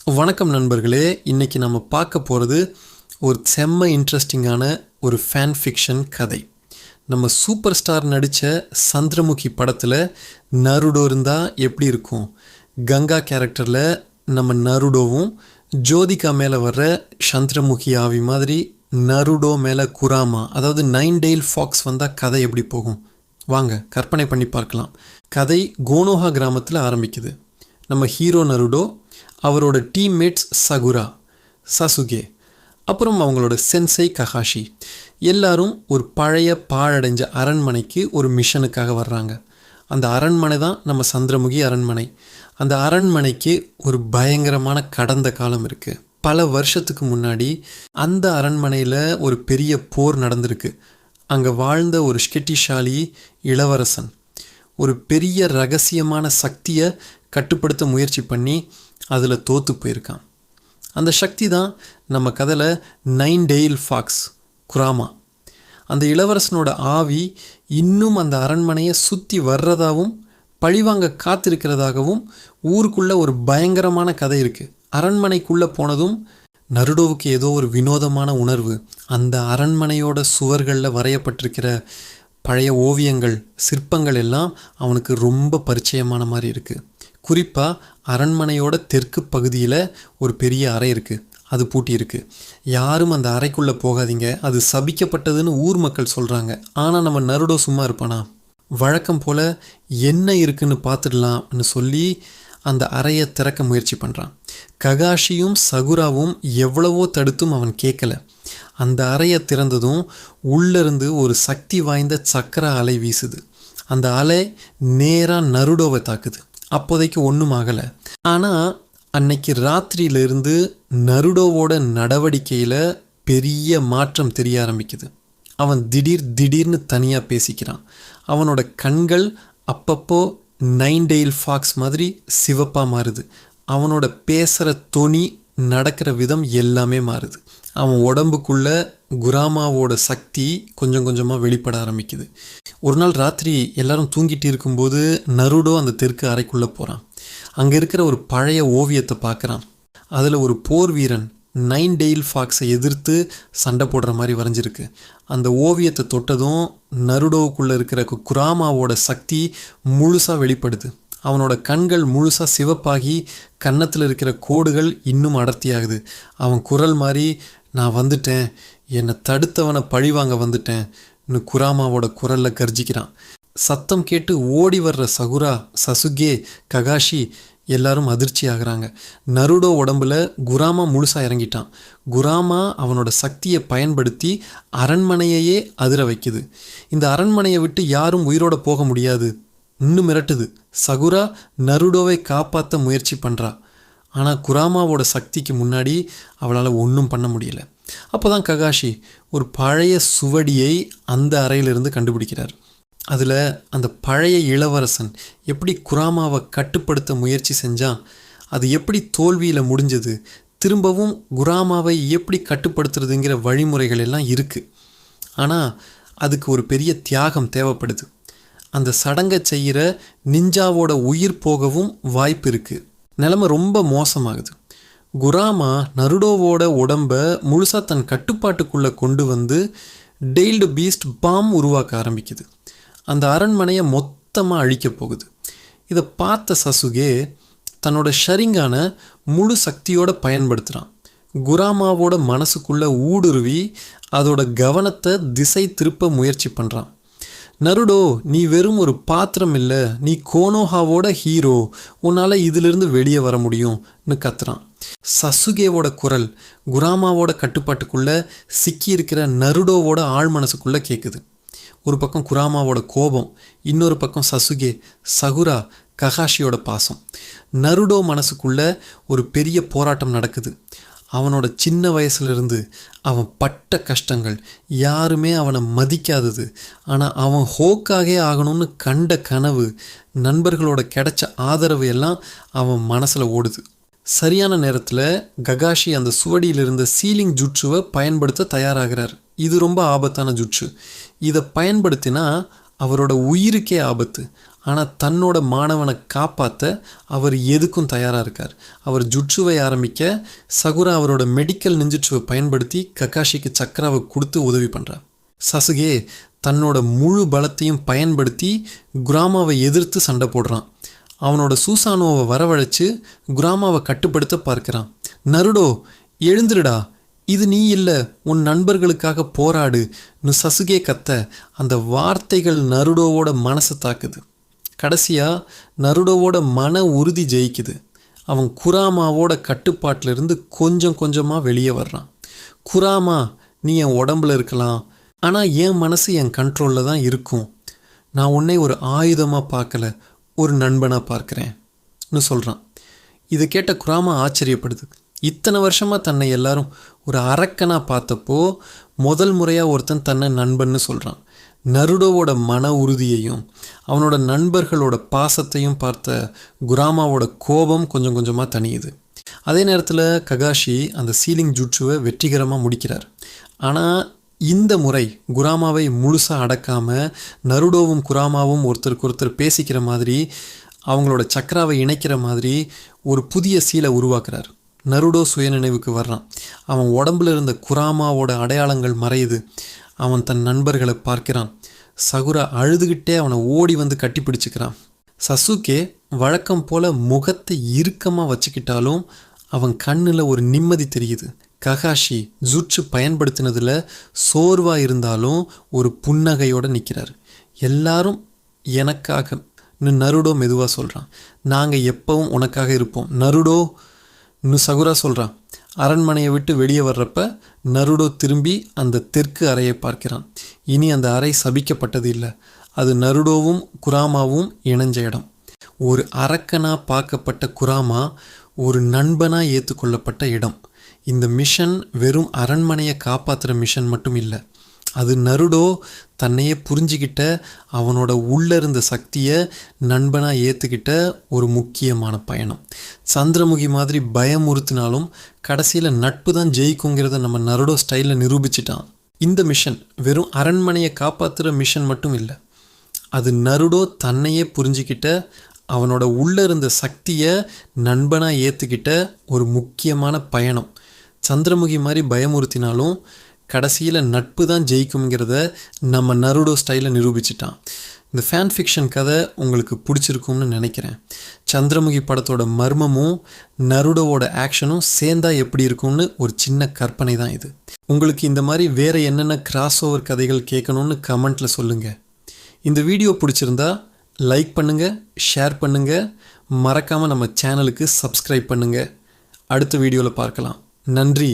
வணக்கம் நண்பர்களே. இன்றைக்கி நம்ம பார்க்க போகிறது ஒரு செம்ம இன்ட்ரெஸ்டிங்கான ஒரு ஃபேன் ஃபிக்ஷன் கதை. நம்ம சூப்பர் ஸ்டார் நடித்த சந்திரமுகி படத்தில் நருடோ இருந்தால் எப்படி இருக்கும்? கங்கா கேரக்டரில் நம்ம நருடோவும் ஜோதிகா மேலே வர்ற சந்திரமுகி ஆவி மாதிரி நருடோ மேலே குராமா, அதாவது 9 டெயில் ஃபாக்ஸ் வந்தால் கதை எப்படி போகும்? வாங்க கற்பனை பண்ணி பார்க்கலாம். கதை கோனோஹா கிராமத்தில் ஆரம்பிக்குது. நம்ம ஹீரோ நருடோ, அவரோட டீம்மேட்ஸ் சகுரா, சசுகே, அப்புறம் அவங்களோட சென்சை ககாஷி எல்லாரும் ஒரு பழைய பாழடைஞ்ச அரண்மனைக்கு ஒரு மிஷனுக்காக வர்றாங்க. அந்த அரண்மனை தான் நம்ம சந்திரமுகி அரண்மனை. அந்த அரண்மனைக்கு ஒரு பயங்கரமான கடந்த காலம் இருக்குது. பல வருஷத்துக்கு முன்னாடி அந்த அரண்மனையில் ஒரு பெரிய போர் நடந்திருக்கு. அங்கே வாழ்ந்த ஒரு ஸ்கெட்டிஷாலி இளவரசன் ஒரு பெரிய ரகசியமான சக்தியை கட்டுப்படுத்த முயற்சி பண்ணி அதில் தோற்று போயிருக்கான். அந்த சக்தி தான் நம்ம கதையில் 9 டெயில் ஃபாக்ஸ் குராமா. அந்த இளவரசனோட ஆவி இன்னும் அந்த அரண்மனையை சுற்றி வர்றதாகவும் பழிவாங்க காத்திருக்கிறதாகவும் ஊருக்குள்ளே ஒரு பயங்கரமான கதை இருக்குது. அரண்மனைக்குள்ளே போனதும் நருடோவுக்கு ஏதோ ஒரு வினோதமான உணர்வு. அந்த அரண்மனையோட சுவர்களில் வரையப்பட்டிருக்கிற பழைய ஓவியங்கள், சிற்பங்கள் எல்லாம் அவனுக்கு ரொம்ப பரிச்சயமான மாதிரி இருக்குது. குறிப்பாக அரண்மனையோட தெற்கு பகுதியில் ஒரு பெரிய அறை இருக்குது. அது பூட்டி இருக்குது. யாரும் அந்த அறைக்குள்ளே போகாதீங்க, அது சபிக்கப்பட்டதுன்னு ஊர் மக்கள் சொல்கிறாங்க. ஆனால் நம்ம நருடோ சும்மா இருப்பானா? வழக்கம் போல் என்ன இருக்குன்னு பார்த்துடலாம்னு சொல்லி அந்த அறையை திறக்க முயற்சி பண்ணுறான். ககாஷியும் சகுராவும் எவ்வளவோ தடுத்தும் அவன் கேட்கல. அந்த அறையை திறந்ததும் உள்ளிருந்து ஒரு சக்தி வாய்ந்த சக்கர அலை வீசுது. அந்த அலை நேராக நருடோவை தாக்குது. அப்போதைக்கு ஒன்றும் ஆகலை. ஆனால் அன்னைக்கு ராத்திரியிலிருந்து நருடோவோட நடவடிக்கையில் பெரிய மாற்றம் தெரிய ஆரம்பிக்குது. அவன் திடீர்னு தனியாக பேசிக்கிறான். அவனோட கண்கள் அப்பப்போ 9 டெயில் ஃபாக்ஸ் மாதிரி சிவப்பாக மாறுது. அவனோட பேசுகிற தொனி, நடக்கிற விதம் எல்லாமே மாறுது. அவன் உடம்புக்குள்ள குராமாவோட சக்தி கொஞ்சம் கொஞ்சமாக வெளிப்பட ஆரம்பிக்குது. ஒரு நாள் ராத்திரி எல்லாரும் தூங்கிட்டு இருக்கும்போது நருடோ அந்த தெற்கு அறைக்குள்ளே போகிறான். அங்கே இருக்கிற ஒரு பழைய ஓவியத்தை பார்க்குறான். அதில் ஒரு போர் வீரன் 9 டெயில் ஃபாக்ஸை எதிர்த்து சண்டை போடுற மாதிரி வரைஞ்சிருக்கு. அந்த ஓவியத்தை தொட்டதும் நருடோவுக்குள்ளே இருக்கிற குராமாவோட சக்தி முழுசாக வெளிப்படுது. அவனோட கண்கள் முழுசாக சிவப்பாகி கன்னத்தில் இருக்கிற கோடுகள் இன்னும் அடர்த்தியாகுது. அவன் குரல் மாதிரி, நான் வந்துட்டேன், என்னை தடுத்தவனை பழிவாங்க வந்துட்டேன் இன்னும் குராமாவோட குரலில் கர்ஜிக்கிறான். சத்தம் கேட்டு ஓடி வர்ற சகுரா, சசுகே, ககாஷி எல்லாரும் அதிர்ச்சி ஆகிறாங்க. நருடோ உடம்புல குராமா முழுசாக இறங்கிட்டான். குராமா அவனோட சக்தியை பயன்படுத்தி அரண்மனையையே அதிர வைக்குது. இந்த அரண்மனையை விட்டு யாரும் உயிரோட போக முடியாது. இன்னும் மிரட்டுது. சகுரா நருடோவை காப்பாற்ற முயற்சி பண்ணுறா. ஆனால் குராமாவோட சக்திக்கு முன்னாடி அவளால் ஒன்றும் பண்ண முடியல. அப்போ தான் ககாஷி ஒரு பழைய சுவடியை அந்த அறையிலிருந்து கண்டுபிடிக்கிறார். அதில் அந்த பழைய இளவரசன் எப்படி குராமாவை கட்டுப்படுத்த முயற்சி செஞ்சான், அது எப்படி தோல்வியில் முடிஞ்சது, திரும்பவும் குராமாவை எப்படி கட்டுப்படுத்துறதுங்கிற வழிமுறைகள் எல்லாம் இருக்குது. ஆனால் அதுக்கு ஒரு பெரிய தியாகம் தேவைப்படுது. அந்த சடங்கை செய்கிற நிஞ்சாவோட உயிர் போகவும் வாய்ப்பு இருக்குது. நிலைமை ரொம்ப மோசமாகுது. குராமா நருடோவோட உடம்பை முழுசாக தன் கட்டுப்பாட்டுக்குள்ளே கொண்டு வந்து டெயில்டு பீஸ்ட் பாம் உருவாக்க ஆரம்பிக்குது. அந்த அரண்மனையை மொத்தமாக அழிக்க போகுது. இதை பார்த்த சசுகே தன்னோட ஷரிங்கான முழு சக்தியோடு பயன்படுத்துகிறான். குராமாவோட மனசுக்குள்ளே ஊடுருவி அதோட கவனத்தை திசை திருப்ப முயற்சி பண்ணுறான். நருடோ, நீ வெறும் ஒரு பாத்திரம் இல்லை, நீ கோனோஹாவோட ஹீரோ, உன்னால் இதிலிருந்து வெளியே வர முடியும்னு கத்துறான். சசுகேவோட குரல் குராமாவோட கட்டுப்பாட்டுக்குள்ளே சிக்கியிருக்கிற நருடோவோட ஆழ் மனசுக்குள்ளே கேட்குது. ஒரு பக்கம் குராமாவோட கோபம், இன்னொரு பக்கம் சசுகே, சகுரா, ககாஷியோட பாசம். நருடோ மனசுக்குள்ளே ஒரு பெரிய போராட்டம் நடக்குது. அவனோட சின்ன வயசுலேருந்து அவன் பட்ட கஷ்டங்கள், யாருமே அவனை மதிக்காதது, ஆனால் அவன் ஹோக்காகவே ஆகணும்னு கண்ட கனவு, நண்பர்களோட கிடைச்ச ஆதரவு எல்லாம் அவன் மனசில் ஓடுது. சரியான நேரத்தில் ககாஷி அந்த சுவடியில் இருந்த சீலிங் ஜுட்சுவை பயன்படுத்த தயாராகிறார். இது ரொம்ப ஆபத்தான ஜுட்சு. இதை பயன்படுத்தினா அவரோட உயிருக்கே ஆபத்து. ஆனால் தன்னோட மாணவனை காப்பாற்ற அவர் எதுக்கும் தயாராக இருக்கார். அவர் ஜுட்சுவை ஆரம்பிக்க சகுரா அவரோட மெடிக்கல் நிஞ்சுட்சுவை பயன்படுத்தி ககாஷிக்கு சக்ராவை கொடுத்து உதவி பண்ணுறார். சசுகே தன்னோட முழு பலத்தையும் பயன்படுத்தி குராமாவை எதிர்த்து சண்டை போடுறான். அவனோட சூசானோவை வரவழைச்சு குராமாவை கட்டுப்படுத்த பார்க்கிறான். நருடோ எழுந்துருடா, இது நீ இல்லை, உன் நண்பர்களுக்காக போராடுன்னு சசுகே கத்த அந்த வார்த்தைகள் நருடோவோட மனசை தாக்குது. கடைசியாக நருடோவோட மன உறுதி ஜெயிக்குது. அவன் குராமாவோட கட்டுப்பாட்டிலிருந்து கொஞ்சம் கொஞ்சமாக வெளியே வர்றான். குராமா, நீ என் உடம்புல இருக்கலாம், ஆனால் என் மனசு என் கண்ட்ரோலில் தான் இருக்கும். நான் உன்னை ஒரு ஆயுதமாக பார்க்கல, ஒரு நண்பனாக பார்க்குறேன்னு சொல்கிறான். இதை கேட்ட குராமா ஆச்சரியப்படுது. இத்தனை வருஷமாக தன்னை எல்லாரும் ஒரு அரக்கனாக பார்த்தப்போ முதல் முறையாக ஒருத்தன் தன்னை நண்பன்னு சொல்கிறான். நருடோவோட மன உறுதியையும் அவனோட நண்பர்களோட பாசத்தையும் பார்த்த குராமாவோட கோபம் கொஞ்சம் கொஞ்சமாக தணியுது. அதே நேரத்தில் ககாஷி அந்த சீலிங் ஜுட்சுவை வெற்றிகரமாக முடிக்கிறார். ஆனால் இந்த முறை குராமாவை முழுசாக அடக்காமல் நருடோவும் குராமாவும் ஒருத்தருக்கு ஒருத்தர் பேசிக்கிற மாதிரி, அவங்களோட சக்கராவை இணைக்கிற மாதிரி ஒரு புதிய சீலை உருவாக்குறார். நருடோ சுயநினைவுக்கு வர்றான். அவன் உடம்புல இருந்த குராமாவோட அடையாளங்கள் மறையுது. அவன் தன் நண்பர்களை பார்க்கிறான். சகுரா அழுதுகிட்டே அவனை ஓடி வந்து கட்டி பிடிச்சிக்கிறான். சசுகே வழக்கம் போல் முகத்தை இறுக்கமாக வச்சுக்கிட்டாலும் அவன் கண்ணில் ஒரு நிம்மதி தெரியுது. ககாஷி ஜுட்சு பயன்படுத்தினதில் சோர்வாக இருந்தாலும் ஒரு புன்னகையோடு நிற்கிறார். எல்லாரும் எனக்காகன்னு நருடோ மெதுவாக சொல்கிறான். நாங்கள் எப்பவும் உனக்காக இருப்போம் நருடோ இன்னும் சகுரா சொல்கிறான். அரண்மனையை விட்டு வெளியே வர்றப்ப நருடோ திரும்பி அந்த தெற்கு அறையை பார்க்கிறான். இனி அந்த அறை சபிக்கப்பட்டது இல்லை, அது நருடோவும் குராமாவும் இணைஞ்ச இடம். ஒரு அரக்கனாக பார்க்கப்பட்ட குராமா ஒரு நண்பனாக ஏற்றுக்கொள்ளப்பட்ட இடம். இந்த மிஷன் வெறும் அரண்மனையை காப்பாற்றுற மிஷன் மட்டும் இல்லை, அது நருடோ தன்னையே புரிஞ்சிக்கிட்ட, அவனோட உள்ளே இருந்த சக்தியை நண்பனாக ஏற்றுக்கிட்ட ஒரு முக்கியமான பயணம். சந்திரமுகி மாதிரி பயமுறுத்தினாலும் கடைசியில் நட்பு தான் ஜெயிக்குங்கிறத நம்ம நருடோ ஸ்டைலில் நிரூபிச்சிட்டான். இந்த மிஷன் வெறும் அரண்மனையை காப்பாற்றுற மிஷன் மட்டும் இல்லை, அது நருடோ தன்னையே புரிஞ்சிக்கிட்ட, அவனோட உள்ளே இருந்த சக்தியை நண்பனாக ஏற்றுக்கிட்ட ஒரு முக்கியமான பயணம். சந்திரமுகி மாதிரி பயமுறுத்தினாலும் கடைசியில் நட்பு தான் ஜெயிக்கும்ங்கிறத நம்ம நருடோ ஸ்டைலில் நிரூபிச்சிட்டான். இந்த ஃபேன் ஃபிக்ஷன் கதை உங்களுக்கு பிடிச்சிருக்கும்னு நினைக்கிறேன். சந்திரமுகி படத்தோட மர்மமும் நருடோவோட ஆக்ஷனும் சேர்ந்தா எப்படி இருக்கும்னு ஒரு சின்ன கற்பனை தான் இது. உங்களுக்கு இந்த மாதிரி வேறு என்னென்ன கிராஸ் ஓவர் கதைகள் கேட்கணும்னு கமெண்ட்டில் சொல்லுங்கள். இந்த வீடியோ பிடிச்சிருந்தா லைக் பண்ணுங்கள், ஷேர் பண்ணுங்கள், மறக்காமல் நம்ம சேனலுக்கு சப்ஸ்கிரைப் பண்ணுங்கள். அடுத்த வீடியோவில் பார்க்கலாம். நன்றி.